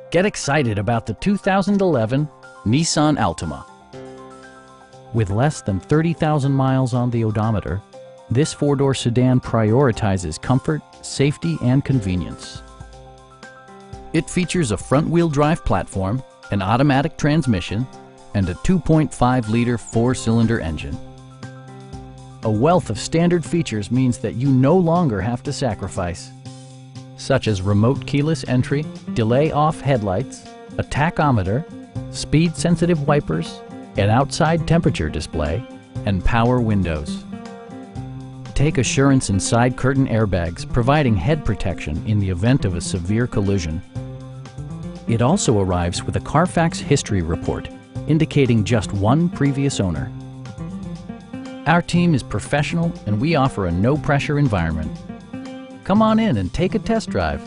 Get excited about the 2011 Nissan Altima. With less than 30,000 miles on the odometer, this four-door sedan prioritizes comfort, safety, and convenience. It features a front-wheel drive platform, an automatic transmission, and a 2.5-liter four-cylinder engine. A wealth of standard features means that you no longer have to sacrifice, such as remote keyless entry, delay-off headlights, a tachometer, speed-sensitive wipers, an outside temperature display, and power windows. Take assurance in side curtain airbags, providing head protection in the event of a severe collision. It also arrives with a Carfax history report, indicating just one previous owner. Our team is professional and we offer a no-pressure environment. Come on in and take a test drive.